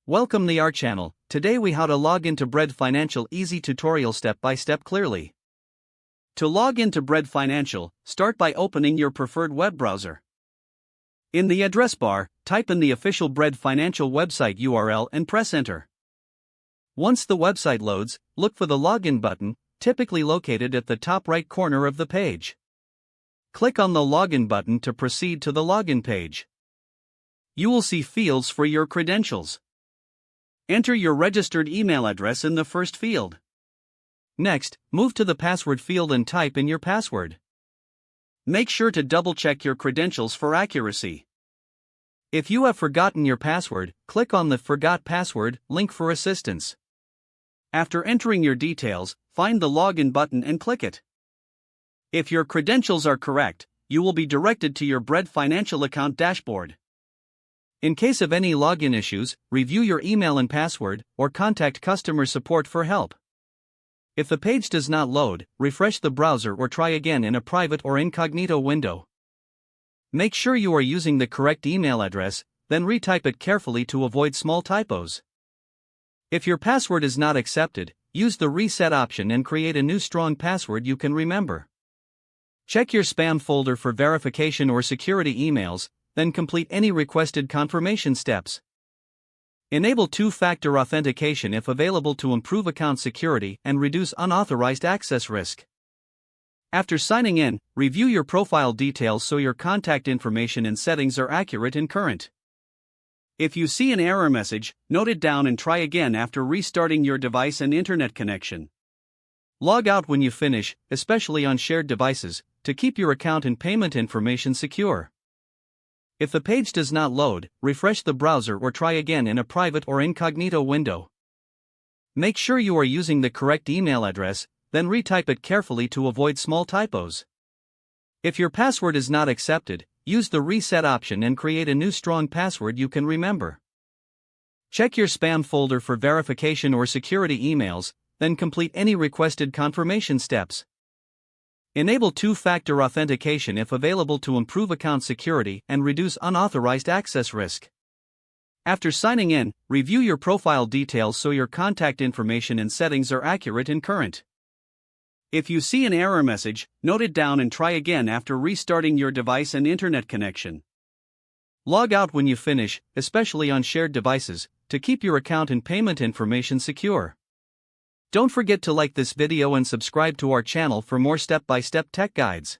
Welcome to our channel. Today we how to log into Bread Financial easy tutorial step by step clearly. To log into Bread Financial, start by opening your preferred web browser. In the address bar, type in the official Bread Financial website URL and press enter. Once the website loads, look for the login button, typically located at the top right corner of the page. Click on the login button to proceed to the login page. You will see fields for your credentials. Enter your registered email address in the first field. Next, move to the password field and type in your password. Make sure to double-check your credentials for accuracy. If you have forgotten your password, click on the Forgot Password link for assistance. After entering your details, find the login button and click it. If your credentials are correct, you will be directed to your Bread Financial account dashboard. In case of any login issues, review your email and password, or contact customer support for help. If the page does not load, refresh the browser or try again in a private or incognito window. Make sure you are using the correct email address, then retype it carefully to avoid small typos. If your password is not accepted, use the reset option and create a new strong password you can remember. Check your spam folder for verification or security emails, then complete any requested confirmation steps. Enable two-factor authentication if available to improve account security and reduce unauthorized access risk. After signing in, review your profile details so your contact information and settings are accurate and current. If you see an error message, note it down and try again after restarting your device and internet connection. Log out when you finish, especially on shared devices, to keep your account and payment information secure. If the page does not load, refresh the browser or try again in a private or incognito window. Make sure you are using the correct email address, then retype it carefully to avoid small typos. If your password is not accepted, use the reset option and create a new strong password you can remember. Check your spam folder for verification or security emails, then complete any requested confirmation steps. Enable two-factor authentication if available to improve account security and reduce unauthorized access risk. After signing in, review your profile details so your contact information and settings are accurate and current. If you see an error message, note it down and try again after restarting your device and internet connection. Log out when you finish, especially on shared devices, to keep your account and payment information secure. Don't forget to like this video and subscribe to our channel for more step-by-step tech guides.